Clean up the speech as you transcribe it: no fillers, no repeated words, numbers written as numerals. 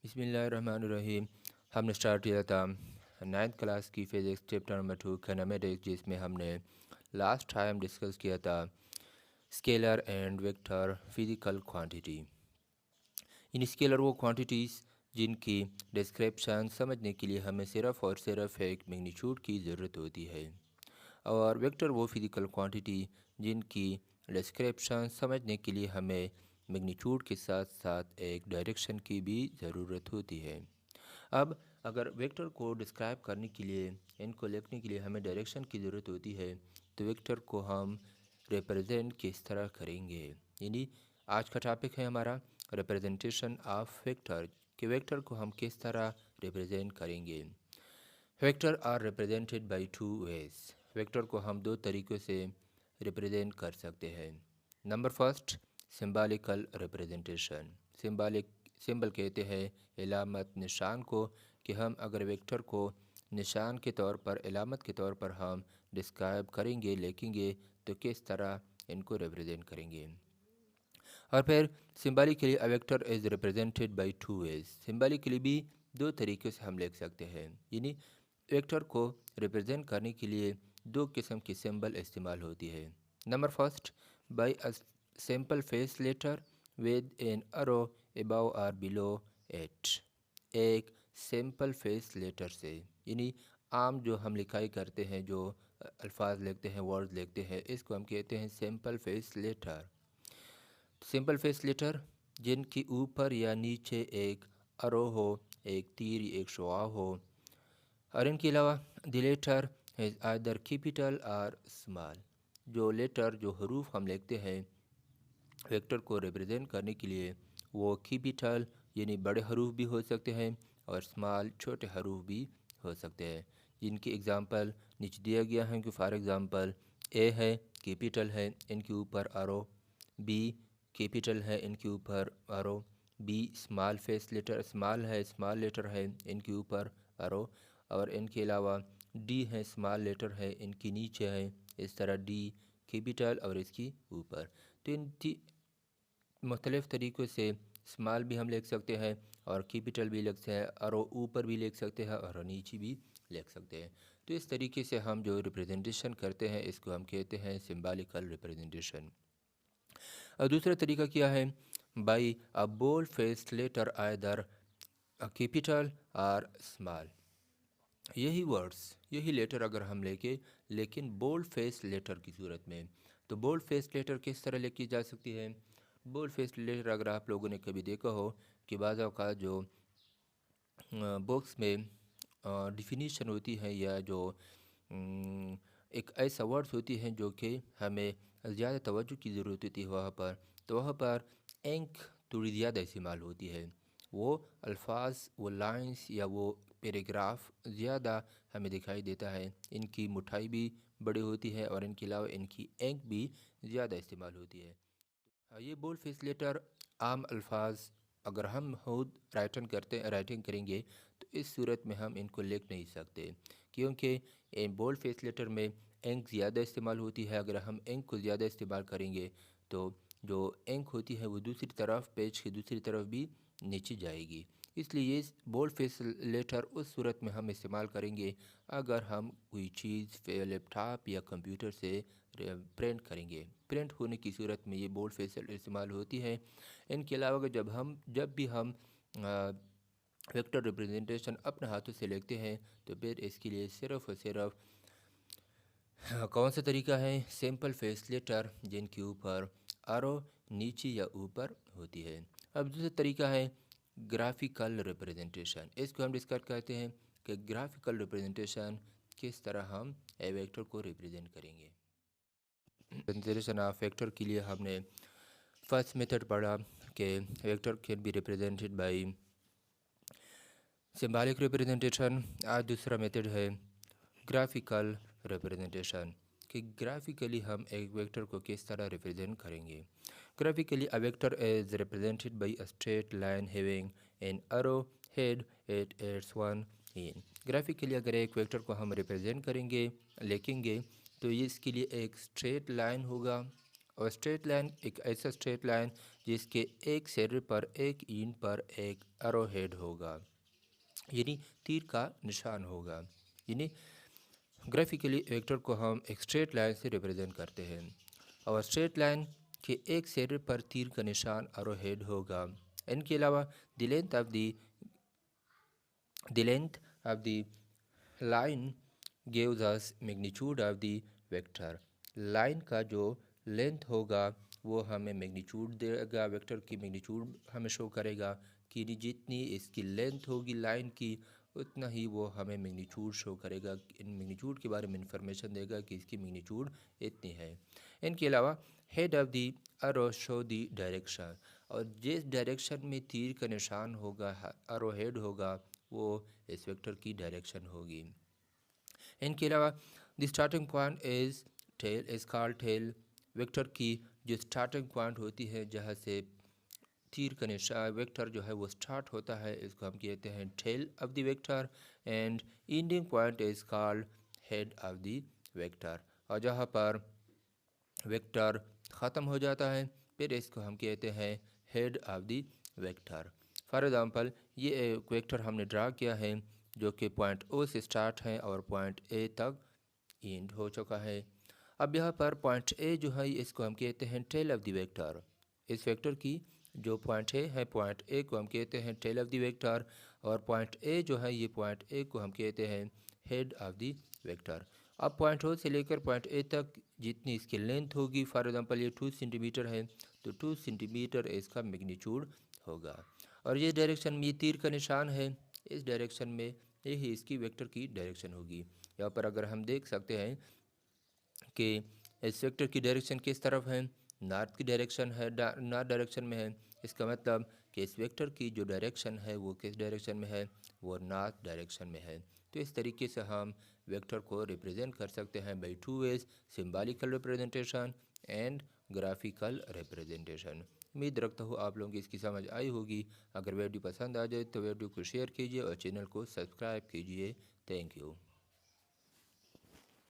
बिस्मिल्लाहिर्रहमानिर्रहीम। हमने स्टार्ट किया था 9th क्लास की फ़िज़िक्स चैप्टर नंबर 2 काइनेमेटिक्स, जिसमें हमने लास्ट टाइम डिस्कस किया था scalar and vector physical quantity. In scalar वो क्वांटिटीज़ जिनकी डिस्क्रिप्शन समझने के लिए हमें सिर्फ़ और सिर्फ एक मैग्नीट्यूड की ज़रूरत होती है, और वेक्टर वो फिज़िकल क्वांटिटी जिनकी डिस्क्रिप्शन समझने के लिए हमें मैग्नीट्यूड के साथ साथ एक डायरेक्शन की भी ज़रूरत होती है। अब अगर वेक्टर को डिस्क्राइब करने के लिए, इनको लिखने के लिए हमें डायरेक्शन की ज़रूरत होती है, तो वेक्टर को हम रिप्रेजेंट किस तरह करेंगे। यानी आज का टॉपिक है हमारा रिप्रेजेंटेशन ऑफ वेक्टर, कि वेक्टर को हम किस तरह रिप्रेजेंट करेंगे। Vector are represented by two ways. Vector को हम दो तरीक़ों से रिप्रेजेंट कर सकते हैं। Number first, symbolical representation. Symbol कहते हैं इलामत, निशान को, कि हम अगर वेक्टर को निशान के तौर पर, इलामत के तौर पर हम डिस्क्राइब करेंगे, लिखेंगे, तो किस तरह इनको रिप्रेजेंट करेंगे। और फिर symbolically a vector is represented by two ways. Symbolically भी दो तरीक़ों से हम लिख सकते हैं। यानी वेक्टर को रिप्रेजेंट करने के लिए दो किस्म की सिंबल इस्तेमाल होती है। Number first, by a simple face letter with an arrow above और बिलो इट। एक सिंपल फेस लेटर से, यानी आम जो हम लिखाई करते हैं, जो अल्फाज लिखते हैं, वर्ड लिखते हैं, इसको हम कहते हैं simple face letter. Simple face letter जिनके ऊपर या नीचे एक एरो हो, एक तीर, एक शुआ हो, और इनके अलावा the letter is either capital और स्मॉल। जो लेटर, जो हरूफ हम लिखते हैं वेक्टर को रिप्रेजेंट करने के लिए, वो कैपिटल यानी बड़े हरूफ भी हो सकते हैं और स्मॉल छोटे हरूफ भी हो सकते हैं। जिनकी एग्ज़ाम्पल नीचे दिया गया है कि फॉर एग्ज़ाम्पल ए है, कैपिटल है, इनके ऊपर आरो। बी कैपिटल है, इनके ऊपर arrow. B small face letter, small है, स्मॉल लेटर है, इनके ऊपर आरो। और इनके अलावा डी है, स्मॉल लेटर है, इनके नीचे है। इस तरह डी कैपिटल और इसकी ऊपर। तो इन मुख्तलिफ़ तरीक़ों से स्मॉल भी हम लिख सकते हैं और कैपिटल भी लिख सकते हैं, और ऊपर भी लिख सकते हैं और नीचे भी लिख सकते हैं। तो इस तरीके से हम जो रिप्रेजेंटेशन करते हैं, इसको हम कहते हैं सिंबॉलिकल रिप्रेजेंटेशन। और दूसरा तरीका क्या है, by a bold faced letter either a capital और स्मॉल। यही वर्ड्स, यही लेटर अगर हम लेके, लेकिन बोल्ड फेस लेटर की सूरत में, तो बोल्ड फेस लेटर किस तरह लिखी जा सकती है। बोल्ड फेस लेटर अगर आप लोगों ने कभी देखा हो कि बाज़ औक़ात जो बुक्स में डिफिनीशन होती है, या जो एक ऐसा वर्ड्स होती हैं जो कि हमें ज़्यादा तवज्जो की ज़रूरत होती है वहाँ पर, तो वहाँ पर इंक थोड़ी ज़्यादा इस्तेमाल होती है। वो अल्फाज, वो लाइंस या वो पैराग्राफ ज़्यादा हमें दिखाई देता है। इनकी मुठाई भी बड़ी होती है और इनके अलावा इनकी इंक भी ज़्यादा इस्तेमाल होती है। ये बोल्ड फेस लेटर आम अल्फाज अगर हम खुद राइटिंग करेंगे, तो इस सूरत में हम इनको लिख नहीं सकते, क्योंकि बोल्ड फेस लेटर में इंक ज़्यादा इस्तेमाल होती है। अगर हम इंक को ज़्यादा इस्तेमाल करेंगे, तो जो इंक होती है वो दूसरी तरफ, पेज की दूसरी तरफ भी नीचे जाएगी। इसलिए ये बोल्ड फेस लेटर उस सूरत में हम इस्तेमाल करेंगे अगर हम कोई चीज़ लैपटॉप या कंप्यूटर से प्रिंट करेंगे। प्रिंट होने की सूरत में ये बोल्ड फेस इस्तेमाल होती है। इनके अलावा जब भी हम वेक्टर रिप्रेजेंटेशन अपने हाथों से लिखते हैं, तो फिर इसके लिए सिर्फ़ और सिर्फ कौन सा तरीका है, सिंपल फेस लेटर जिनके ऊपर आरो नीचे या ऊपर होती है। अब दूसरा तरीका है ग्राफिकल रिप्रेजेंटेशन। इसको हम डिस्कस करते हैं कि ग्राफिकल रिप्रेजेंटेशन किस तरह हम ए वेक्टर को रिप्रेजेंट करेंगे। रिप्रेजेंटेशन ऑफ वेक्टर के लिए हमने फर्स्ट मेथड पढ़ा कि vector can be represented by symbolic representation. आज दूसरा मेथड है ग्राफिकल रिप्रेजेंटेशन, कि ग्राफिकली हम एक वेक्टर को किस तरह रिप्रेजेंट करेंगे। Graphically a vector is represented by a straight line having an arrow head at its one in. Graphically अगर एक वेक्टर को हम रिप्रेजेंट करेंगे, लिखेंगे, तो ये इसके लिए एक स्ट्रेट लाइन होगा और स्ट्रेट लाइन एक ऐसा स्ट्रेट लाइन जिसके एक सिरे पर एक एंड पर एक एरो हेड होगा, यानी तीर का निशान होगा। यानी ग्राफिकली वेक्टर को हम एक स्ट्रेट लाइन से रिप्रेजेंट करते हैं और स्ट्रेट लाइन के एक सिरे पर तीर का निशान एरो हेड होगा। इनके अलावा the length of the line gives us magnitude of the vector. Line का जो लेंथ होगा वो हमें मैग्नीट्यूड देगा, वेक्टर की मैग्नीट्यूड हमें शो करेगा कि जितनी इसकी लेंथ होगी लाइन की उतना ही वो हमें मैग्नीट्यूड शो करेगा। इन मैग्नीट्यूड के बारे में इंफॉर्मेशन देगा कि इसकी मैग्नीट्यूड इतनी है। इनके अलावा head of the arrow show the direction, और जिस डायरेक्शन में तीर का निशान होगा, एरो हेड होगा, वो इस वेक्टर की डायरेक्शन होगी। इनके अलावा the starting point is tail is called tail. Vector की जो स्टार्टिंग पॉइंट होती है जहाँ से तीर का निशान वेक्टर जो है वो स्टार्ट होता है, इसको हम कहते हैं tail of the vector. And ending point is called head of the vector, और जहाँ पर वेक्टर ख़त्म हो जाता है फिर इसको हम कहते हैं head of the vector. For example ये एक वेक्टर हमने ड्रा किया है जो कि पॉइंट ओ से स्टार्ट है और पॉइंट ए तक एंड हो चुका है। अब यहाँ पर पॉइंट ए जो है इसको हम कहते हैं टेल ऑफ द वेक्टर। इस वेक्टर की जो पॉइंट ए है, पॉइंट ए को हम कहते हैं टेल ऑफ द वेक्टर, और पॉइंट ए जो है ये पॉइंट ए को हम कहते हैं हेड ऑफ द वेक्टर। अब पॉइंट ओ से लेकर पॉइंट ए तक जितनी इसकी लेंथ होगी, फॉर एग्जांपल ये 2 सेंटीमीटर है तो 2 सेंटीमीटर इसका मैग्नीट्यूड होगा। और ये डायरेक्शन में ये तीर का निशान है, इस डायरेक्शन में यही इसकी वेक्टर की डायरेक्शन होगी। यहाँ पर अगर हम देख सकते हैं कि इस वेक्टर की डायरेक्शन किस तरफ है, नॉर्थ की डायरेक्शन है, नॉर्थ डायरेक्शन में है। इसका मतलब कि इस वेक्टर की जो डायरेक्शन है वो किस डायरेक्शन में है, वो नॉर्थ डायरेक्शन में है। तो इस तरीके से हम वेक्टर को रिप्रेजेंट कर सकते हैं by 2 ways, symbolical representation and graphical representation. उम्मीद रखता हूँ आप लोगों की इसकी समझ आई होगी। अगर वीडियो पसंद आ जाए तो वीडियो को शेयर कीजिए और चैनल को सब्सक्राइब कीजिए। Thank you.